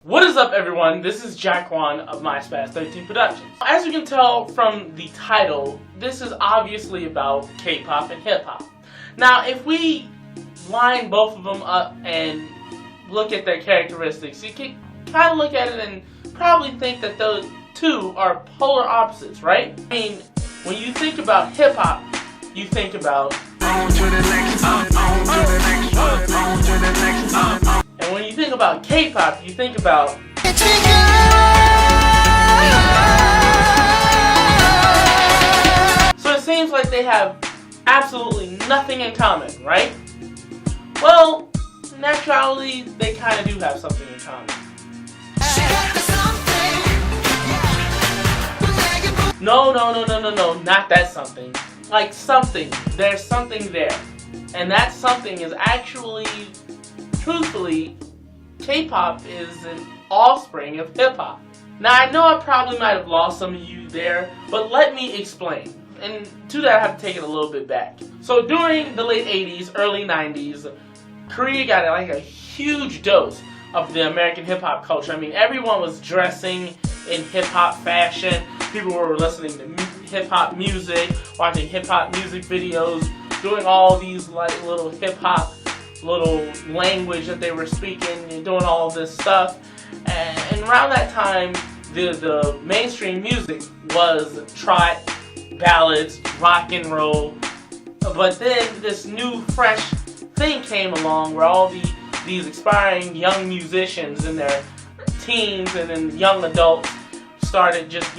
What is up, everyone? This is Jaquan of my SpazzTech Productions. As you can tell from the title, this is obviously about K-pop and hip-hop. Now, if we line both of them up and look at their characteristics, you can kind of look at it and probably think that those two are polar opposites, right? I mean, when you think about hip-hop, you think about and when you think about K-pop, you think about so it seems like they have absolutely nothing in common, right? Well, in actuality, they kind of do have something in common. No, not that something. Like something. There's something there. And that something is actually, truthfully, K-pop is an offspring of hip-hop. Now, I know I probably might have lost some of you there, but let me explain. And to that, I have to take it a little bit back. So during the late 80s, early 90s, Korea got like a huge dose of the American hip-hop culture. I mean, everyone was dressing in hip-hop fashion. People were listening to hip-hop music, watching hip-hop music videos, doing all these like little hip-hop, little language that they were speaking and doing all this stuff. And around that time, the mainstream music was trot, ballads, rock and roll. But then this new, fresh thing came along where all these aspiring young musicians in their teens and then young adults started just,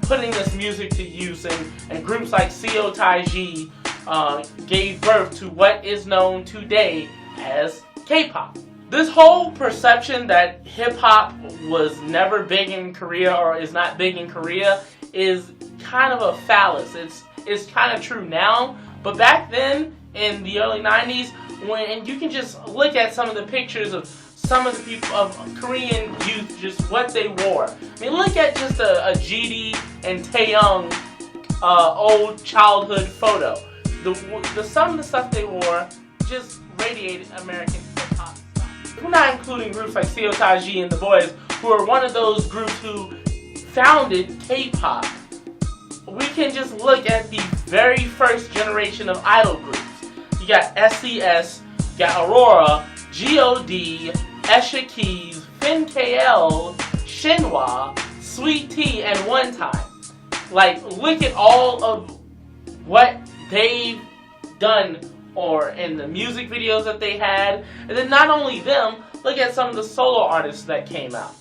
putting this music to use, and groups like CO Taiji gave birth to what is known today as K-pop. This whole perception that hip-hop was never big in Korea or is not big in Korea is kind of a fallacy. It's kind of true now, but back then in the early 90s, when you can just look at some of the pictures of some of the people of Korean youth, just what they wore. I mean, look at just a GD and Taeyong old childhood photo. Some of the stuff they wore just radiated American hip-hop style. We're not including groups like CO Taiji and the Boys, who are one of those groups who founded K-pop. We can just look at the very first generation of idol groups. You got SES, you got Aurora, G.O.D., Esha Keys, Fin KL, Shinhwa, Sweet Tea, and One Time. Like, look at all of what they've done or in the music videos that they had. And then not only them, look at some of the solo artists that came out.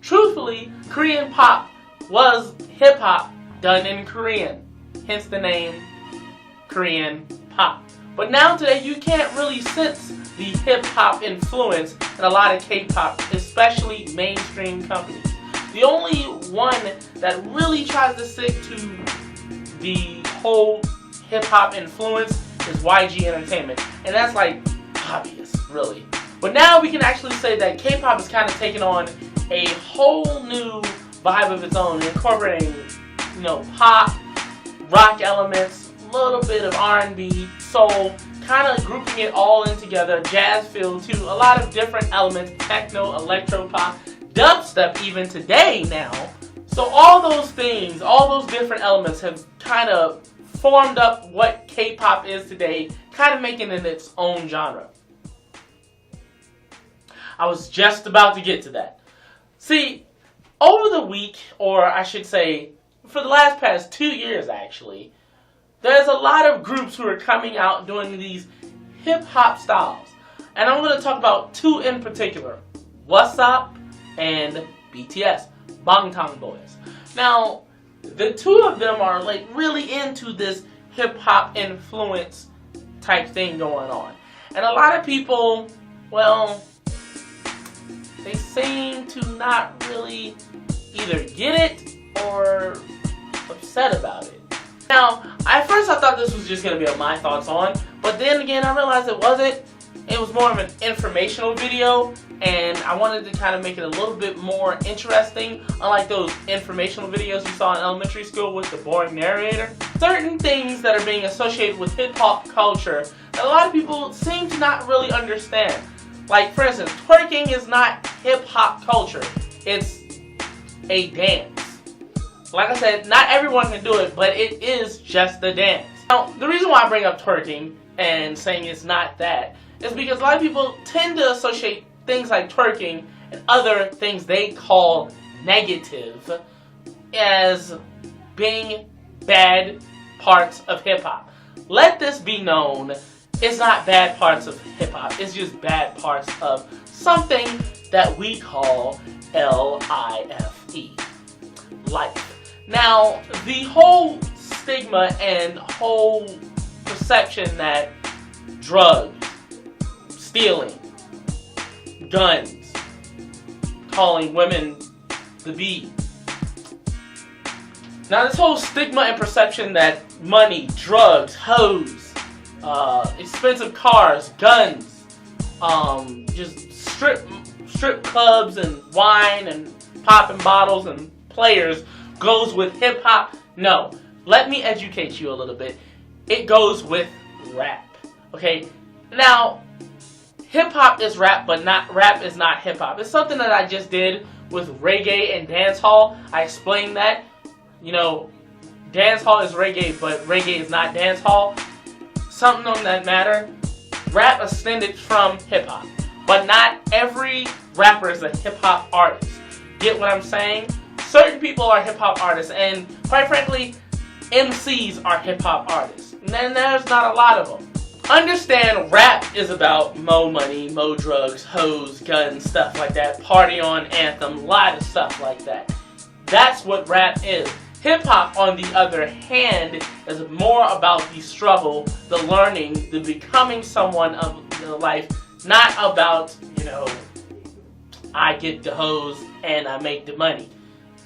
Truthfully, Korean pop was hip-hop done in Korean. Hence the name Korean pop. But now today, you can't really sense the hip-hop influence in a lot of K-pop, especially mainstream companies. The only one that really tries to stick to the whole hip-hop influence is YG Entertainment. And that's like obvious, really. But now we can actually say that K-pop is kind of taking on a whole new vibe of its own, incorporating, pop, rock elements, a little bit of R&B, soul, kind of grouping it all in together, jazz feel too, a lot of different elements, techno, electro-pop, dubstep even today now. So all those things, all those different elements have kind of formed up what K-pop is today, kind of making it its own genre. I was just about to get to that. See, over the week, or I should say, for the past 2 years actually, there's a lot of groups who are coming out doing these hip-hop styles. And I'm going to talk about two in particular, WhatsApp and BTS, Bangtan Boys. Now, the two of them are like really into this hip-hop influence type thing going on. And a lot of people, well, they seem to not really either get it or upset about it. Now, at first I thought this was just going to be my thoughts on, but then again I realized it wasn't. It was more of an informational video, and I wanted to kind of make it a little bit more interesting, unlike those informational videos you saw in elementary school with the boring narrator. Certain things that are being associated with hip-hop culture that a lot of people seem to not really understand. Like, for instance, twerking is not hip-hop culture. It's a dance. Like I said, not everyone can do it, but it is just a dance. Now, the reason why I bring up twerking and saying it's not that is because a lot of people tend to associate things like twerking and other things they call negative as being bad parts of hip-hop. Let this be known, it's not bad parts of hip-hop, it's just bad parts of something that we call L-I-F-E, life. Now, the whole stigma and whole perception that drugs, stealing, guns, calling women the B. Now, this whole stigma and perception that money, drugs, hoes, expensive cars, guns, just strip clubs and wine and popping bottles and players goes with hip-hop. No. Let me educate you a little bit. It goes with rap. Okay? Now, hip-hop is rap, but rap is not hip-hop. It's something that I just did with reggae and dancehall. I explained that. You know, dancehall is reggae, but reggae is not dancehall. Something on that matter. Rap ascended from hip-hop. But not every rapper is a hip-hop artist. Get what I'm saying? Certain people are hip-hop artists, and quite frankly, MCs are hip-hop artists. And then there's not a lot of them. Understand, rap is about mo money, mo drugs, hoes, guns, stuff like that. Party on, anthem, a lot of stuff like that. That's what rap is. Hip-hop, on the other hand, is more about the struggle, the learning, the becoming someone of the life, not about, you know, I get the hoes and I make the money.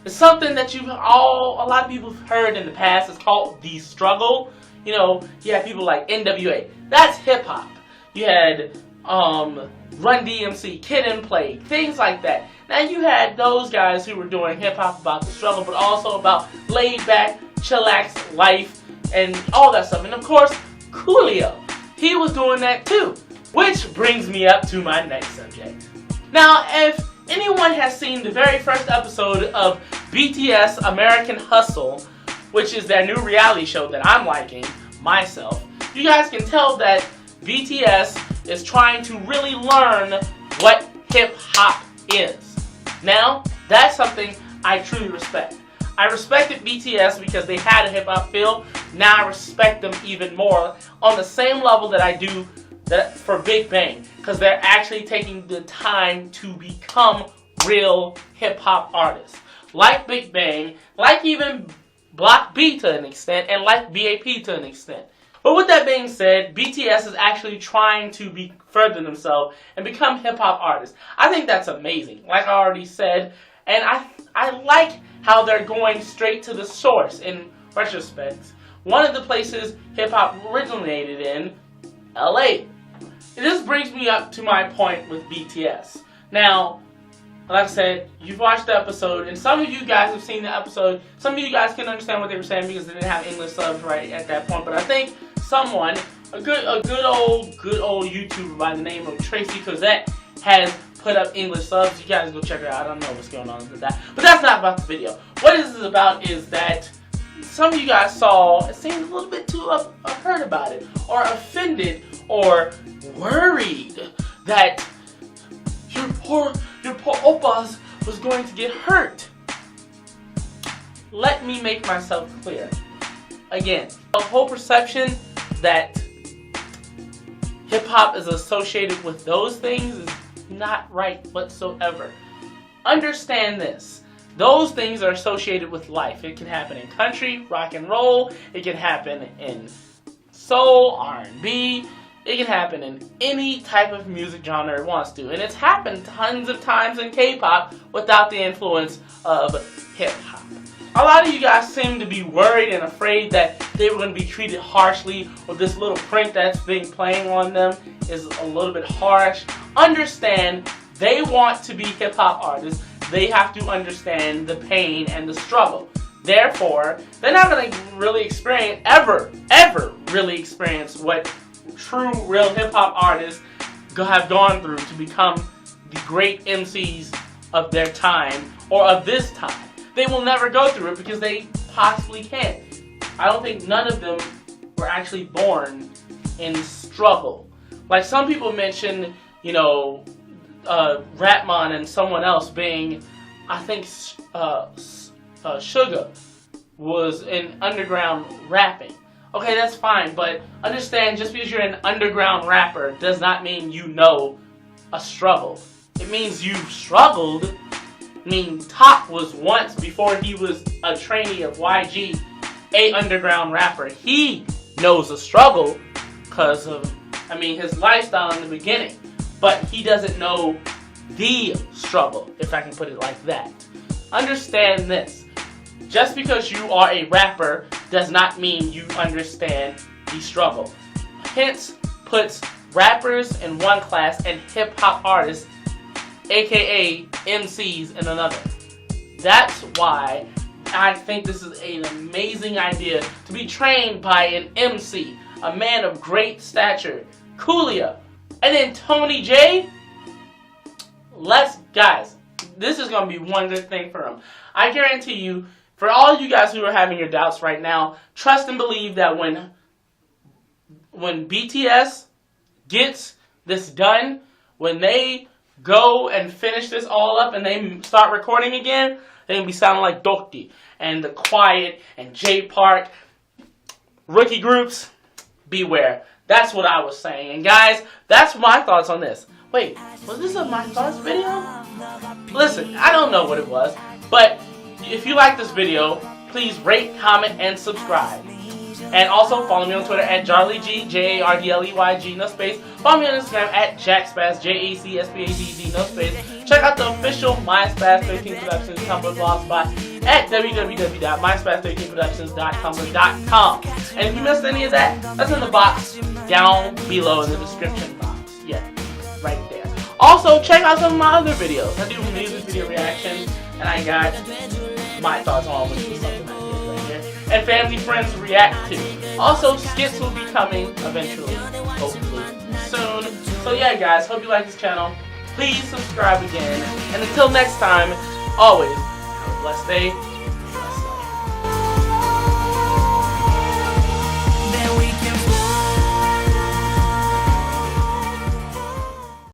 It's something that a lot of people have heard in the past. It's called the struggle. You know, you had people like NWA. That's hip-hop. You had Run DMC, Kid and Play, things like that. Now you had those guys who were doing hip-hop about the struggle, but also about laid-back, chillax life, and all that stuff. And of course, Coolio. He was doing that too. Which brings me up to my next subject. Now, if anyone has seen the very first episode of BTS American Hustle, which is their new reality show that I'm liking myself, you guys can tell that BTS is trying to really learn what hip-hop is. Now, that's something I truly respect. I respected BTS because they had a hip-hop feel. Now I respect them even more on the same level that I do that for Big Bang, because they're actually taking the time to become real hip-hop artists. Like Big Bang, like even Block B to an extent, and like BAP to an extent. But with that being said, BTS is actually trying to further themselves and become hip-hop artists. I think that's amazing, like I already said, and I like how they're going straight to the source in retrospect. One of the places hip-hop originated in, LA. This brings me up to my point with BTS. Now, like I said, you've watched the episode, and some of you guys have seen the episode. Some of you guys can understand what they were saying because they didn't have English subs right at that point. But I think someone, a good old YouTuber by the name of Tracy Cosette, has put up English subs. You guys go check her out. I don't know what's going on with that, but that's not about the video. What this is about is that some of you guys saw, it seemed a little bit too hurt about it, or offended, or worried that your poor oppas was going to get hurt. Let me make myself clear. Again, the whole perception that hip-hop is associated with those things is not right whatsoever. Understand this. Those things are associated with life. It can happen in country, rock and roll. It can happen in soul, R&B. It can happen in any type of music genre it wants to. And it's happened tons of times in K-pop without the influence of hip-hop. A lot of you guys seem to be worried and afraid that they were going to be treated harshly, or this little prank that's being playing on them is a little bit harsh. Understand, they want to be hip-hop artists. They have to understand the pain and the struggle. Therefore, they're not going to really ever really experience what true, real hip-hop artists have gone through to become the great MCs of their time or of this time. They will never go through it because they possibly can't. I don't think none of them were actually born in struggle. Like some people mention, you know, Ratman and someone else being, I think, Suga was in underground rapping. Okay, that's fine, but understand, just because you're an underground rapper does not mean you know a struggle. It means you've struggled. I mean, Top was once, before he was a trainee of YG, a underground rapper. He knows a struggle because of, I mean, his lifestyle in the beginning. But he doesn't know the struggle, if I can put it like that. Understand this. Just because you are a rapper does not mean you understand the struggle. Hence puts rappers in one class and hip-hop artists, aka MCs, in another. That's why I think this is an amazing idea, to be trained by an MC, a man of great stature, Coolio, and then Tony J. Guys, this is going to be one good thing for him. I guarantee you, for all you guys who are having your doubts right now, trust and believe that when BTS gets this done, when they go and finish this all up and they start recording again, they're going to be sounding like Dokti and The Quiet and J Park. Rookie groups, beware. That's what I was saying. And guys, that's my thoughts on this. Wait, was this a My Thoughts video? Listen, I don't know what it was, but if you like this video, please rate, comment, and subscribe. And also follow me on Twitter at JardleyG, JARDLEYG, no space. Follow me on Instagram at JackSpaz, JACSPADD, no space. Check out the official MySpaz13 Productions Tumblr blogspot at www.myspaz13productions.tumblr.com. And if you missed any of that, that's in the box down below in the description box. Yeah, right there. Also, check out some of my other videos. I do music video reactions, and I got my thoughts on which is something I did right here. And family friends react to. Also, skits will be coming eventually, hopefully soon. So yeah, guys, hope you like this channel. Please subscribe again. And until next time, always have a blessed day.